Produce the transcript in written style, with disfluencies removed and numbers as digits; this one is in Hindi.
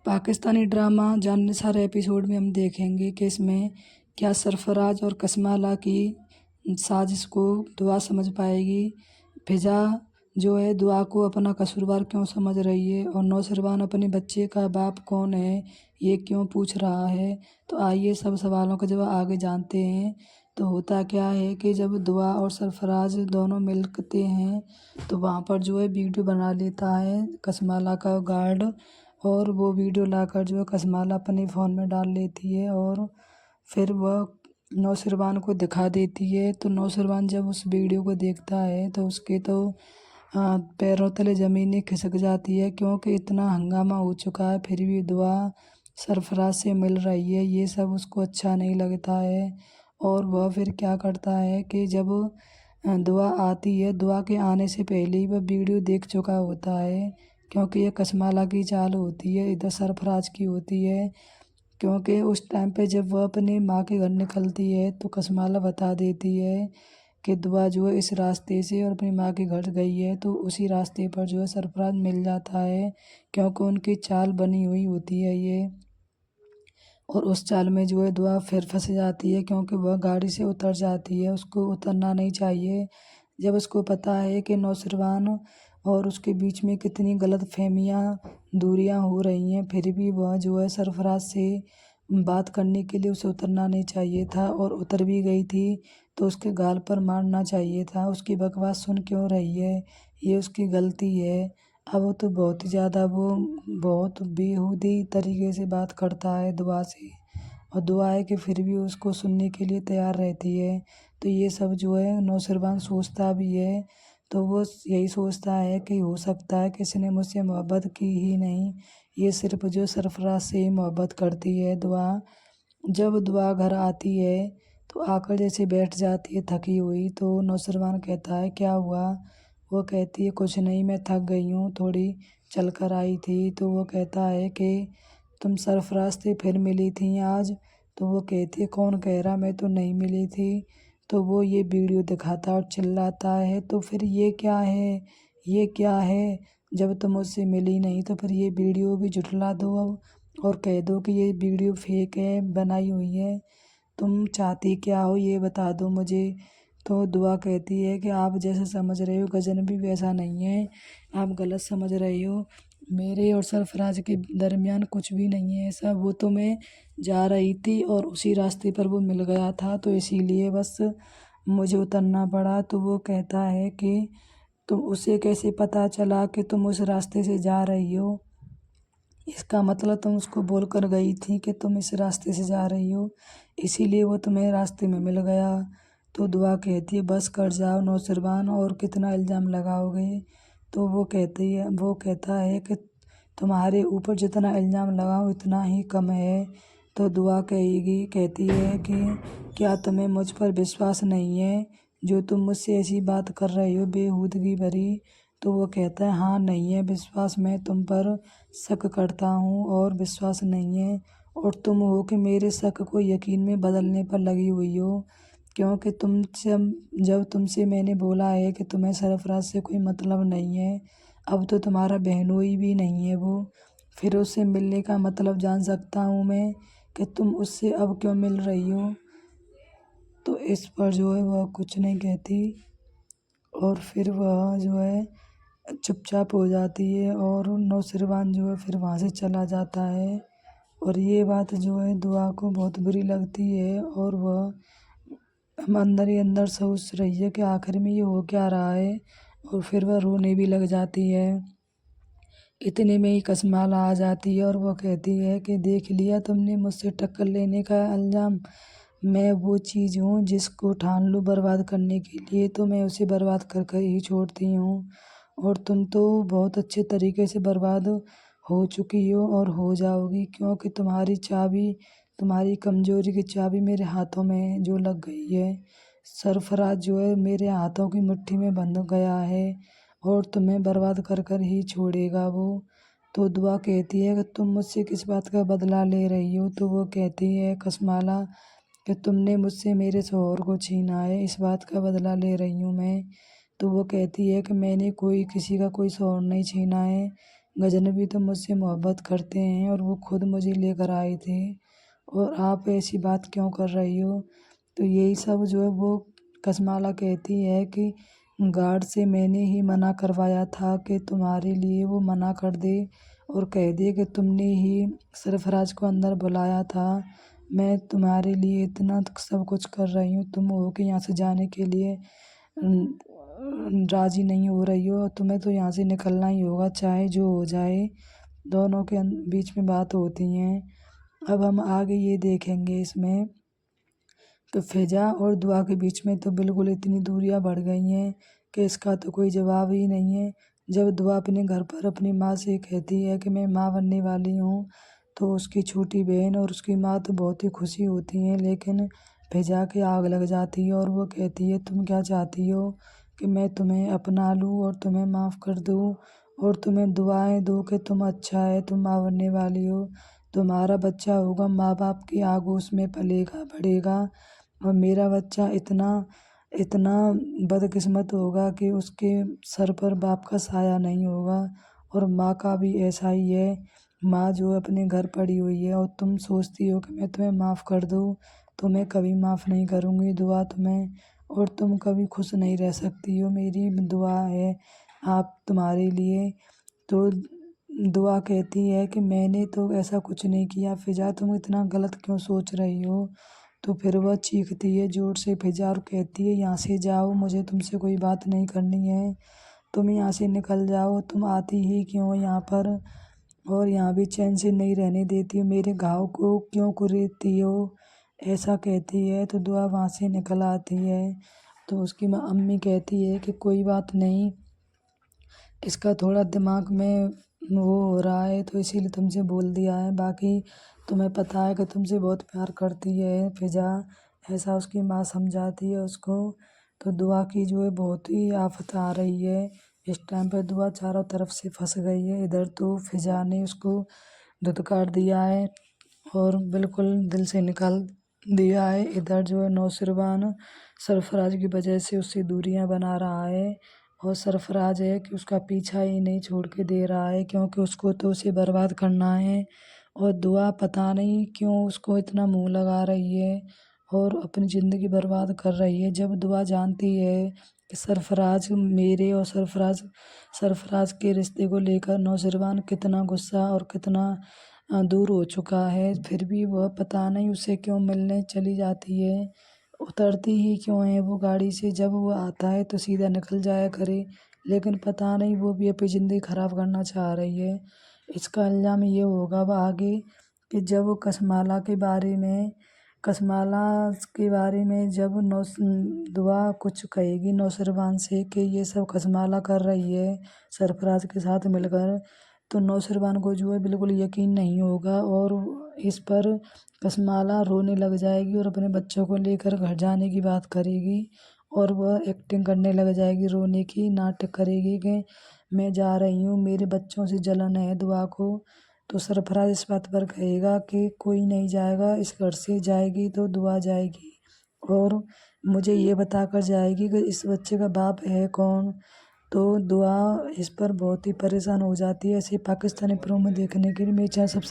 पाकिस्तानी ड्रामा जानने सारे एपिसोड में हम देखेंगे कि इसमें क्या सरफराज और कसमाला की साजिश को दुआ समझ पाएगी। फिजा जो है दुआ को अपना कसूरवार क्यों समझ रही है और नौशरवान अपने बच्चे का बाप कौन है ये क्यों पूछ रहा है। तो आइए सब सवालों का जवाब आगे जानते हैं। तो होता क्या है कि जब दुआ और सरफराज दोनों मिलते हैं तो वहाँ पर जो है वीडियो बना लेता है कसमाला का गार्ड, और वो वीडियो लाकर जो है कसमाला अपने फ़ोन में डाल लेती है और फिर वह नौशरवान को दिखा देती है। तो नौशरवान जब उस वीडियो को देखता है तो उसके तो पैरों तले ज़मीनें खिसक जाती है, क्योंकि इतना हंगामा हो चुका है फिर भी दुआ सरफराज से मिल रही है, ये सब उसको अच्छा नहीं लगता है। और वह फिर क्या करता है कि जब दुआ आती है, दुआ के आने से पहले ही वह वीडियो देख चुका होता है, क्योंकि ये कसमाला की चाल होती है, इधर सरफराज की होती है। क्योंकि उस टाइम पे जब वह अपनी माँ के घर निकलती है तो कसमाला बता देती है कि दुआ जो है इस रास्ते से और अपनी माँ के घर गई है, तो उसी रास्ते पर जो है सरफराज मिल जाता है, क्योंकि उनकी चाल बनी हुई होती है ये। और उस चाल में जो है दुआ फिर फंस जाती है, क्योंकि वह गाड़ी से उतर जाती है, उसको उतरना नहीं चाहिए। जब उसको पता है कि नौशरवान और उसके बीच में कितनी गलतफहमियाँ दूरियां हो रही हैं, फिर भी वह जो है सरफराज से बात करने के लिए उसे उतरना नहीं चाहिए था, और उतर भी गई थी तो उसके गाल पर मारना चाहिए था। उसकी बकवास सुन क्यों रही है, ये उसकी गलती है। अब वो तो बहुत ही ज़्यादा वो बहुत बेहूदी तरीके से बात करता है दुआ से, और दुआ है कि फिर भी उसको सुनने के लिए तैयार रहती है। तो ये सब जो है नौशरवान सोचता भी है, तो वो यही सोचता है कि हो सकता है किसी ने मुझसे मोहब्बत की ही नहीं, ये सिर्फ जो सरफराज से ही मोहब्बत करती है दुआ। जब दुआ घर आती है तो आकर जैसे बैठ जाती है थकी हुई, तो नौशरवान कहता है क्या हुआ। वो कहती है कुछ नहीं, मैं थक गई हूँ, थोड़ी चल कर आई थी। तो वो कहता है कि तुम सरफराज से फिर मिली थी आज। तो वो कहती है कौन कह रहा, मैं तो नहीं मिली थी। तो वो ये वीडियो दिखाता और चिल्लाता है तो फिर ये क्या है, ये क्या है, जब तुम मुझसे मिली नहीं तो फिर ये वीडियो भी झुठला दो अब और कह दो कि ये वीडियो फेक है, बनाई हुई है। तुम चाहती क्या हो ये बता दो मुझे। तो दुआ कहती है कि आप जैसे समझ रहे हो गजन भी वैसा नहीं है, आप गलत समझ रहे हो, मेरे और सरफराज के दरमियान कुछ भी नहीं है ऐसा। वो तो मैं जा रही थी और उसी रास्ते पर वो मिल गया था, तो इसीलिए बस मुझे उतरना पड़ा। तो वो कहता है कि तुम उसे कैसे पता चला कि तुम उस रास्ते से जा रही हो, इसका मतलब तुम उसको बोल कर गई थी कि तुम इस रास्ते से जा रही हो, इसीलिए वो तुम्हें रास्ते में मिल गया। तो दुआ कहती है बस कर जाओ नौशरवान, और कितना इल्ज़ाम लगाओगे। तो वो कहता है कि तुम्हारे ऊपर जितना इल्ज़ाम लगाओ इतना ही कम है। तो दुआ कहती है कि क्या तुम्हें मुझ पर विश्वास नहीं है, जो तुम मुझसे ऐसी बात कर रही हो बेहूदगी भरी। तो वो कहता है हाँ नहीं है विश्वास, मैं तुम पर शक करता हूँ और विश्वास नहीं है, और तुम हो कि मेरे शक को यकीन में बदलने पर लगी हुई हो। क्योंकि जब तुमसे मैंने बोला है कि तुम्हें सरफराज से कोई मतलब नहीं है, अब तो तुम्हारा बहनोई भी नहीं है वो, फिर उससे मिलने का मतलब जान सकता हूँ मैं कि तुम उससे अब क्यों मिल रही हो। तो इस पर जो है वह कुछ नहीं कहती, और फिर वह जो है चुपचाप हो जाती है, और नौशरवान जो है फिर वहाँ से चला जाता है। और ये बात जो है दुआ को बहुत बुरी लगती है, और वह हम अंदर ही अंदर सोच रही है कि आखिर में ये हो क्या रहा है, और फिर वह रोने भी लग जाती है। इतने में ही कसमाला आ जाती है और वो कहती है कि देख लिया तुमने मुझसे टक्कर लेने का इल्ज़ाम, मैं वो चीज़ हूँ जिसको ठान लूँ बर्बाद करने के लिए तो मैं उसे बर्बाद कर कर ही छोड़ती हूँ, और तुम तो बहुत अच्छे तरीके से बर्बाद हो चुकी हो और हो जाओगी, क्योंकि तुम्हारी चाबी, तुम्हारी कमज़ोरी की चाबी मेरे हाथों में जो लग गई है। सरफराज जो है मेरे हाथों की मुट्ठी में बंध गया है और तुम्हें बर्बाद कर कर ही छोड़ेगा वो। तो दुआ कहती है कि तुम मुझसे किस बात का बदला ले रही हो। तो वो कहती है कसमाला कि तुमने मुझसे मेरे शौहर को छीना है, इस बात का बदला ले रही हूँ मैं। तो वो कहती है कि मैंने किसी का कोई शौहर नहीं छीना है, गजनबी तो मुझसे मोहब्बत करते हैं और वो खुद मुझे लेकर आए थे, और आप ऐसी बात क्यों कर रही हो। तो यही सब जो है वो कसमाला कहती है कि गार्ड से मैंने ही मना करवाया था कि तुम्हारे लिए वो मना कर दे और कह दे कि तुमने ही सरफराज को अंदर बुलाया था। मैं तुम्हारे लिए इतना सब कुछ कर रही हूँ, तुम हो कि यहाँ से जाने के लिए राजी नहीं हो रही हो। तुम्हें तो यहाँ से निकलना ही होगा, चाहे जो हो जाए। दोनों के बीच में बात होती हैं। अब हम आगे ये देखेंगे इसमें तो फिजा और दुआ के बीच में तो बिल्कुल इतनी दूरियां बढ़ गई हैं कि इसका तो कोई जवाब ही नहीं है। जब दुआ अपने घर पर अपनी माँ से कहती है कि मैं माँ बनने वाली हूँ, तो उसकी छोटी बहन और उसकी माँ तो बहुत ही खुशी होती हैं, लेकिन फिजा के आग लग जाती है और वो कहती है तुम क्या चाहती हो कि मैं तुम्हें अपना लूँ और तुम्हें माफ़ कर दूँ और तुम्हें दुआएं दूँ कि तुम अच्छा है, तुम माँ बनने वाली हो, तुम्हारा बच्चा होगा माँ बाप की आगोश में पलेगा बढ़ेगा, और मेरा बच्चा इतना इतना बदकिस्मत होगा कि उसके सर पर बाप का साया नहीं होगा। और माँ का भी ऐसा ही है, माँ जो अपने घर पड़ी हुई है और तुम सोचती हो कि मैं तुम्हें माफ़ कर दूँ, तो मैं कभी माफ़ नहीं करूँगी दुआ तुम्हें, और तुम कभी खुश नहीं रह सकती हो। मेरी दुआ है आप तुम्हारे लिए। तो दुआ कहती है कि मैंने तो ऐसा कुछ नहीं किया फिजा, तुम इतना गलत क्यों सोच रही हो। तो फिर वह चीखती है जोर से फिजा और कहती है यहाँ से जाओ, मुझे तुमसे कोई बात नहीं करनी है, तुम यहाँ से निकल जाओ, तुम आती ही क्यों हो यहाँ पर, और यहाँ भी चैन से नहीं रहने देती हो, मेरे घाव को क्यों कुरेदती हो। ऐसा कहती है तो दुआ वहाँ से निकल आती है। तो उसकी अम्मी कहती है कि कोई बात नहीं, इसका थोड़ा दिमाग में वो हो रहा है तो इसीलिए तुमसे बोल दिया है, बाकी तुम्हें पता है कि तुमसे बहुत प्यार करती है फिजा। ऐसा उसकी माँ समझाती है उसको। तो दुआ की जो है बहुत ही आफत आ रही है इस टाइम पे, दुआ चारों तरफ से फंस गई है। इधर तो फिजा ने उसको धुतकार दिया है और बिल्कुल दिल से निकाल दिया है, इधर जो है नौशरवान सरफराज की वजह से उससे दूरियां बना रहा है, और सरफराज है कि उसका पीछा ही नहीं छोड़ के दे रहा है, क्योंकि उसको तो उसे बर्बाद करना है। और दुआ पता नहीं क्यों उसको इतना मुंह लगा रही है और अपनी ज़िंदगी बर्बाद कर रही है, जब दुआ जानती है कि सरफराज मेरे और सरफराज सरफराज के रिश्ते को लेकर नौशरवान कितना गुस्सा और कितना दूर हो चुका है, फिर भी वह पता नहीं उसे क्यों मिलने चली जाती है। उतरती ही क्यों है वो गाड़ी से, जब वो आता है तो सीधा निकल जाया करे, लेकिन पता नहीं वो भी अपनी ज़िंदगी ख़राब करना चाह रही है। इसका इल्ज़ाम ये होगा अब आगे कि जब वो कसमाला के बारे में जब दुआ कुछ कहेगी नौशरवान से कि ये सब कसमाला कर रही है सरफराज के साथ मिलकर, तो नौशरवान को जो है बिल्कुल यकीन नहीं होगा और इस पर कसमाला रोने लग जाएगी और अपने बच्चों को लेकर घर जाने की बात करेगी, और वह एक्टिंग करने लग जाएगी, रोने की नाटक करेगी कि मैं जा रही हूँ, मेरे बच्चों से जलन है दुआ को। तो सरफराज इस बात पर कहेगा कि कोई नहीं जाएगा इस घर से, जाएगी तो दुआ जाएगी और मुझे ये बता कर जाएगी कि इस बच्चे का बाप है कौन। तो दुआ इस पर बहुत ही परेशान हो जाती है। ऐसे पाकिस्तानी प्रोमो देखने के लिए मेरे चैनल सब्सक्राइब